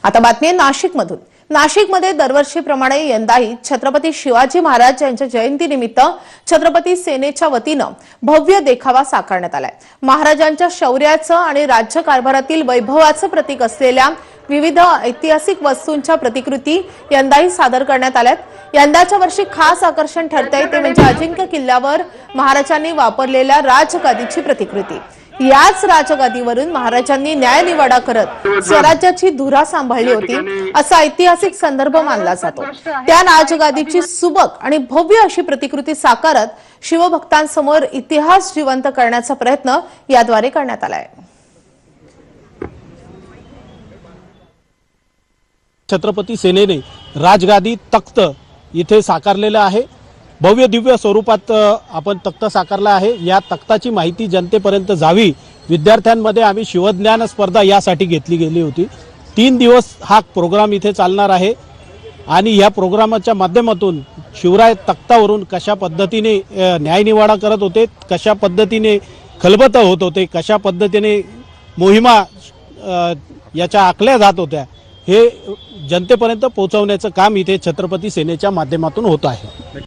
आता बातमी आहे नाशिकमधून। नाशिकमध्ये दरवर्षीप्रमाणे यंदाही छत्रपती शिवाजी महाराज यांच्या जयंतीनिमित्त छत्रपती सेनेच्या वतीनं भव्य देखावा साकारण्यात आलाय। महाराजांच्या शौर्याचं आणि राज्यकारभारातील वैभवाचं प्रतीक असलेल्या विविध ऐतिहासिक वस्तूंच्या प्रतिकृती यंदाही सादर करण्यात आल्यात। यंदाच्या वर्षी खास आकर्षण ठरतंय ते म्हणजे अजिंक्य किल्ल्यावर महाराजांनी वापरलेल्या राजगादीची प्रतिकृती। याच राजगादीवरून महाराजांनी न्यायनिवाडा करत स्वराज्याची धुरा सांभाळली होती असा ऐतिहासिक संदर्भ मानला जातो। त्या राजगादीची सुबक आणि भव्य अशी प्रतिकृती साकारत शिवभक्तांसमोर इतिहास जिवंत करण्याचा प्रयत्न याद्वारे करण्यात आलाय। छत्रपती सेनेने राजगादी तख्त इथे साकारलेला आहे। भव्य दिव्य स्वरूपात आपण तख्त साकारला आहे। या तख्ताची माहिती जनतेपर्यंत जावी, विद्यार्थ्यांमध्ये आम्ही शिवज्ञान स्पर्धा यासाठी घेतली गेली होती। 3 दिवस हा प्रोग्राम इथे चालणार आहे आणि या प्रोग्रामाच्या माध्यमातून शिवराय तख्तावरून कशा पद्धतीने न्यायनिवाडा करत होते, कशा पद्धतीने खलबत होत होते, कशा पद्धतीने मोहिमा याच्या आखल्या जात होत्या, हे जनतेपर्यंत पोहोचवण्याचं काम इथे छत्रपती सेनेच्या माध्यमातून होत आहे।